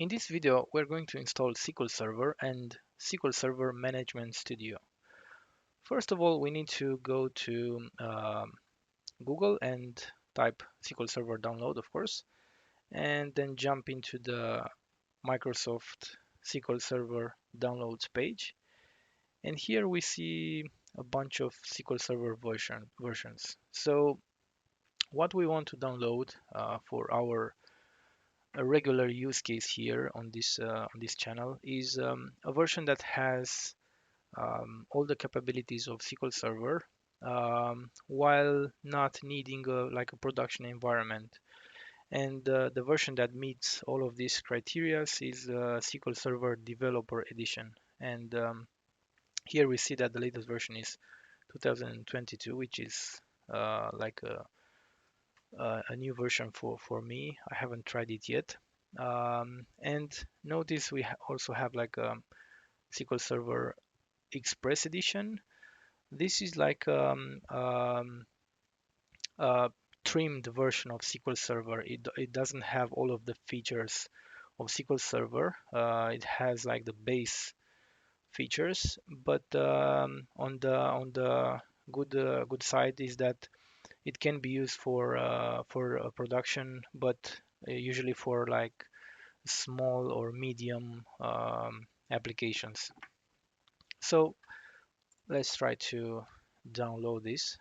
In this video, we're going to install SQL Server and SQL Server Management Studio. First of all, we need to go to Google and type SQL Server download, of course, and then jump into the Microsoft SQL Server downloads page. And here we see a bunch of SQL Server versions. So what we want to download for our a regular use case here on this channel is a version that has all the capabilities of SQL Server while not needing like a production environment. And the version that meets all of these criteria is SQL Server Developer Edition. And here we see that the latest version is 2022, which is like a new version for me. I haven't tried it yet. And notice we also have like a SQL Server Express Edition. This is like a trimmed version of SQL Server. It doesn't have all of the features of SQL Server. It has like the base features, but on the good side is that it can be used for production, but usually for like small or medium applications. So let's try to download this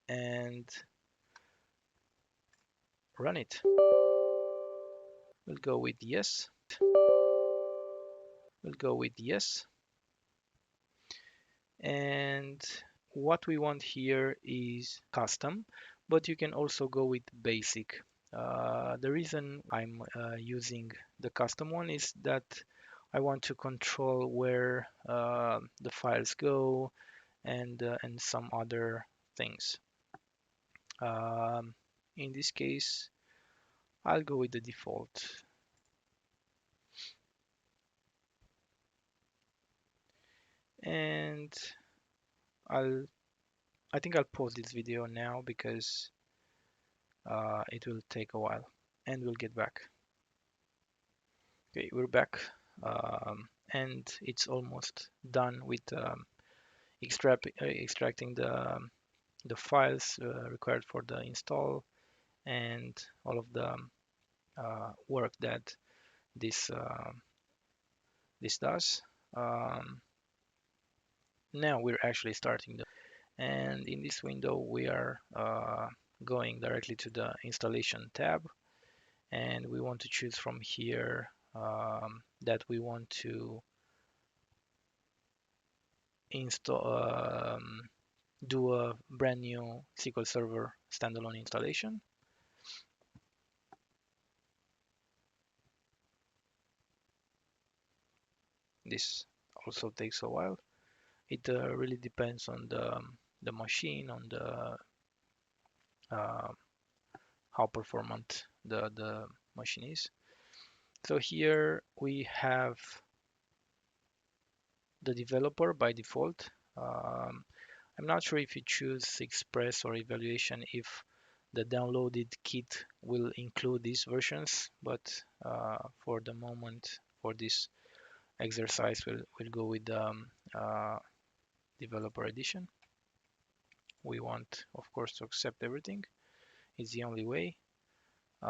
and run it. We'll go with yes. We'll go with yes. And what we want here is custom, but you can also go with basic. The reason I'm using the custom one is that I want to control where the files go and some other things. In this case, I'll go with the default. And I think I'll pause this video now because it will take a while, and we'll get back. Okay, we're back, and it's almost done with extracting the files required for the install and all of the work that this does. Now we're actually starting and in this window we are going directly to the installation tab, and we want to choose from here that we want to install do a brand new SQL Server standalone installation. This also takes a while. It really depends on the machine, on the how performant the machine is. So here we have the developer by default. I'm not sure if you choose Express or Evaluation if the downloaded kit will include these versions, but for the moment, for this exercise, we'll go with Developer Edition. We want, of course, to accept everything. It's the only way. So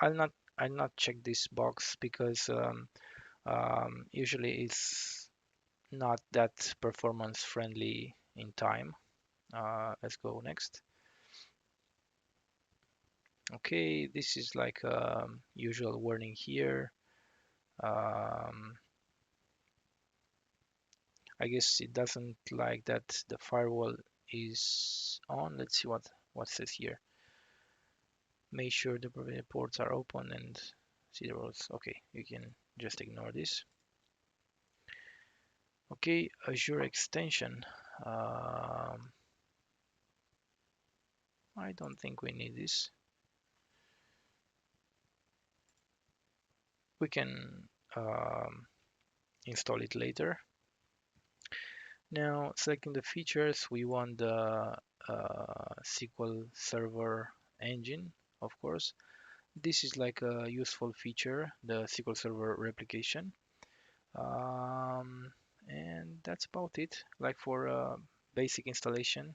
I'll not check this box because usually it's not that performance friendly in time. Let's go next. Okay, this is like usual warning here. I guess it doesn't like that the firewall is on. Let's see what says here. Make sure the provided ports are open and see the rules. Okay, you can just ignore this. Okay, Azure extension. I don't think we need this. We can install it later. Now, selecting the features, we want the SQL Server engine, of course. This is like a useful feature, the SQL Server replication. Um, and that's about it. Like for basic installation,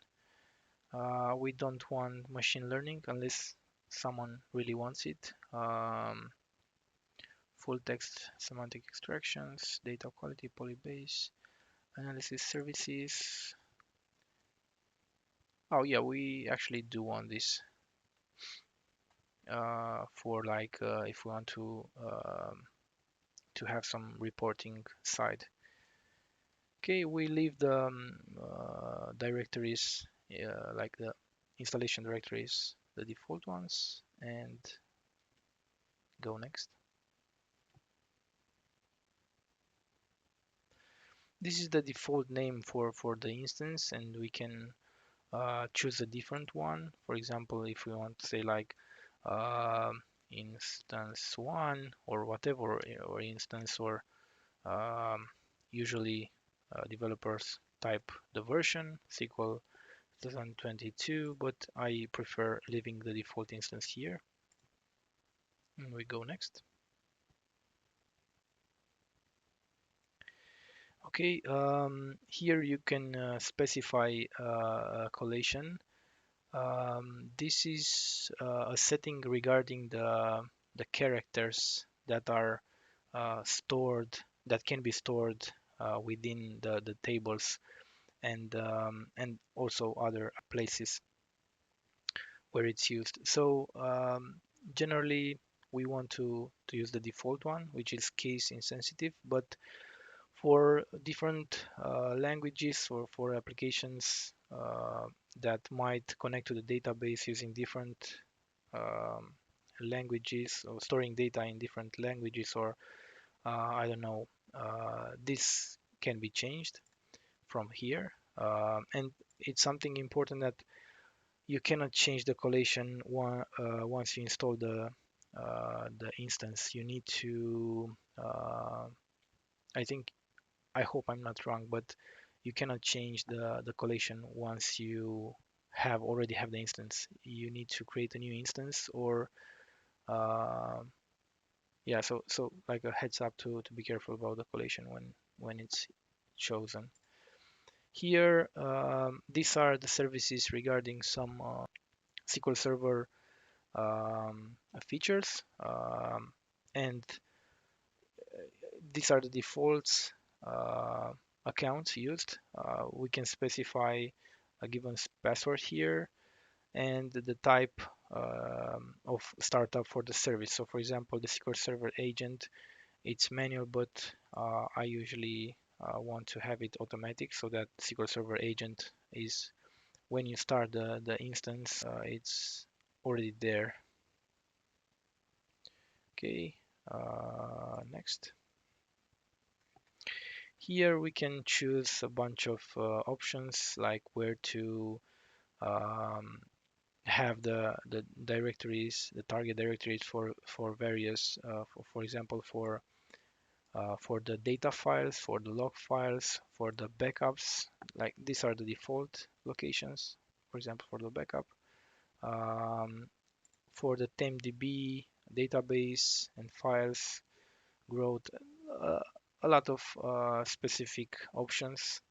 we don't want machine learning unless someone really wants it. Full text semantic extractions, data quality, polybase, analysis services. Oh yeah, we actually do want this for like if we want to have some reporting side. Okay, we leave the directories like the installation directories, the default ones, and go next. This is the default name for the instance, and we can choose a different one. For example, if we want to say like uh, instance one or whatever, or instance, or um, usually developers type the version SQL 2022, but I prefer leaving the default instance here. And we go next. Okay, here you can specify a collation. This is a setting regarding the characters that are stored, that can be stored within the tables, and also other places where it's used. So generally we want to use the default one, which is case insensitive, but for different languages or for applications that might connect to the database using different um, languages, or storing data in different languages, or I don't know, this can be changed from here. And it's something important that you cannot change the collation once you install the instance. You need to, I think, I hope I'm not wrong, but you cannot change the collation once you already have the instance. You need to create a new instance, or uh, yeah. So like a heads up to be careful about the collation when it's chosen. Here, these are the services regarding some SQL Server features, and these are the defaults accounts used. We can specify a given password here and the type of startup for the service. So for example, the SQL Server agent, it's manual, but I usually want to have it automatic so that SQL Server agent is when you start the instance, it's already there. Okay, next. Here we can choose a bunch of options like where to um, have the directories, the target directories for various, for example, for the data files, for the log files, for the backups. Like these are the default locations, for example, for the backup. Um, for the TempDB database and files growth, uh, a lot of specific options,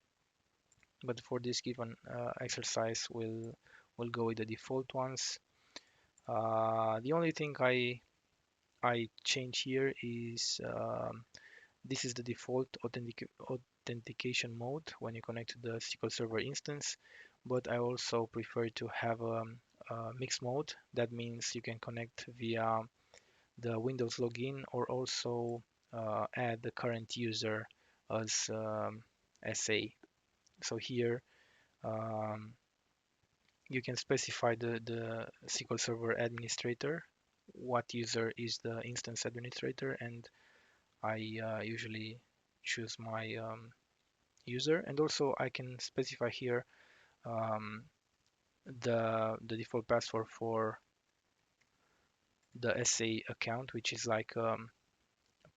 but for this given exercise we'll go with the default ones. The only thing I change here is this is the default authentication mode when you connect to the SQL Server instance, but I also prefer to have a mixed mode. That means you can connect via the Windows login, or also add the current user as SA. So here um, you can specify the SQL Server administrator, what user is the instance administrator, and I usually choose my user. And also I can specify here um, the default password for the SA account, which is like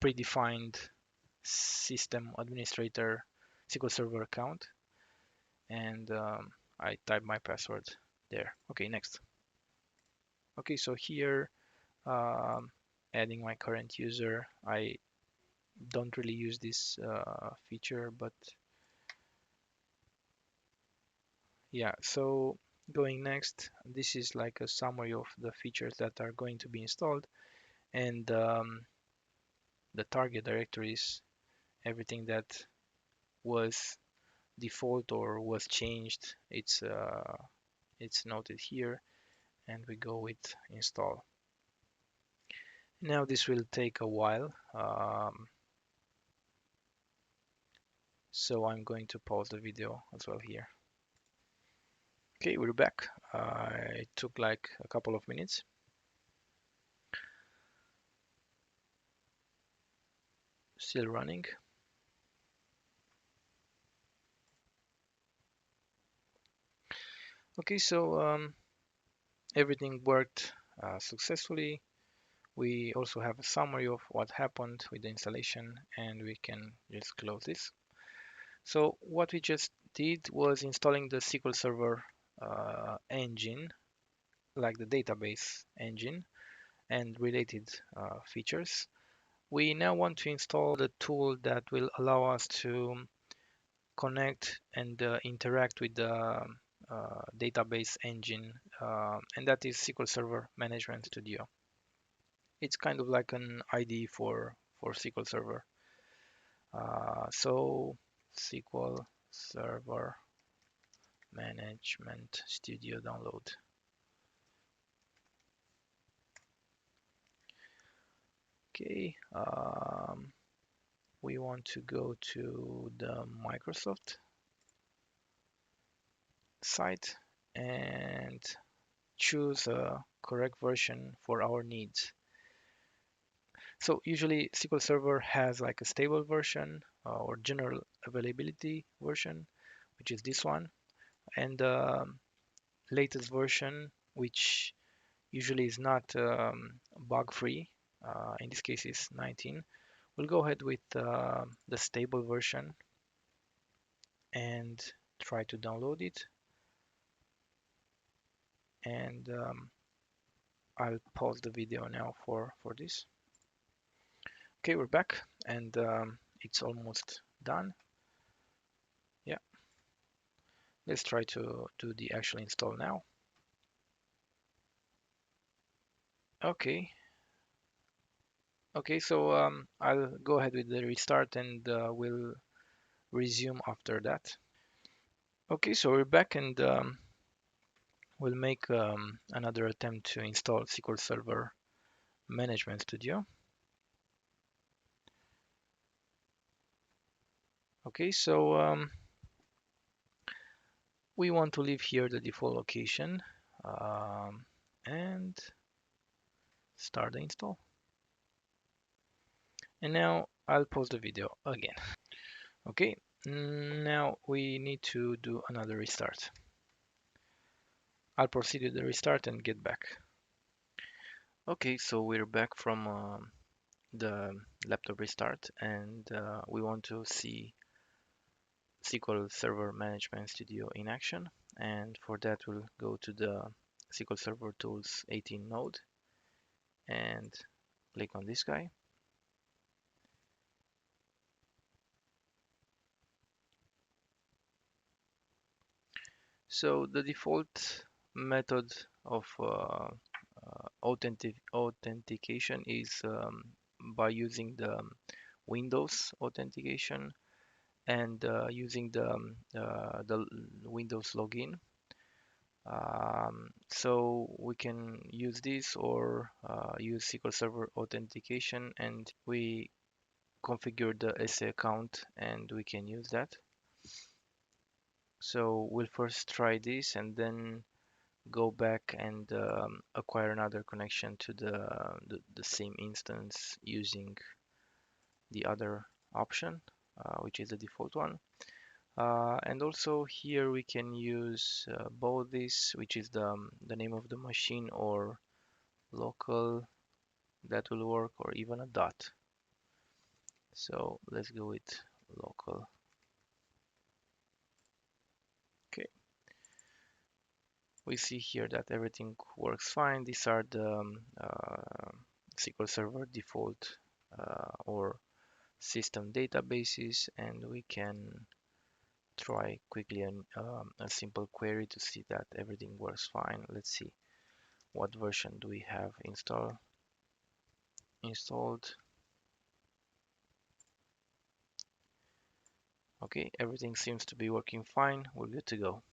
predefined system administrator SQL Server account, and I type my password there. Okay, next. Okay, so here um, adding my current user. I don't really use this feature, but yeah. So going next, this is like a summary of the features that are going to be installed, and the target directory is everything that was default or was changed. It's noted here, and we go with install. Now this will take a while, so I'm going to pause the video as well here. Okay, we're back. It took like a couple of minutes. Still running. Okay, so everything worked successfully. We also have a summary of what happened with the installation, and we can just close this. So what we just did was installing the SQL Server engine, like the database engine and related features. We now want to install the tool that will allow us to connect and interact with the database engine, and that is SQL Server Management Studio. It's kind of like an IDE for SQL Server. So SQL Server Management Studio download. Okay, we want to go to the Microsoft site and choose a correct version for our needs. So usually SQL Server has like a stable version or general availability version, which is this one, and the latest version, which usually is not bug free. In this case is 19. We'll go ahead with the stable version and try to download it. And I'll pause the video now for this. Okay, we're back, and it's almost done. Yeah, let's try to do the actual install now. Okay, okay, so I'll go ahead with the restart, and we'll resume after that. Okay, so we're back, and we'll make another attempt to install SQL Server Management Studio. Okay, so we want to leave here the default location and start the install. And now I'll pause the video again. Okay, now we need to do another restart. I'll proceed with the restart and get back. Okay, so we're back from the laptop restart, and we want to see SQL Server Management Studio in action. And for that, we'll go to the SQL Server Tools 18 node and click on this guy. So the default method of authentication is by using the Windows authentication and using the Windows login. So we can use this or use SQL Server authentication, and we configure the SA account and we can use that. So we'll first try this and then go back and acquire another connection to the same instance using the other option, which is the default one. And also here we can use both this, which is the name of the machine, or local, that will work, or even a dot. So let's go with local. Okay, We see here that everything works fine. These are the SQL Server default or system databases, and we can try quickly a simple query to see that everything works fine. Let's see what version do we have installed. Okay, everything seems to be working fine. We're good to go.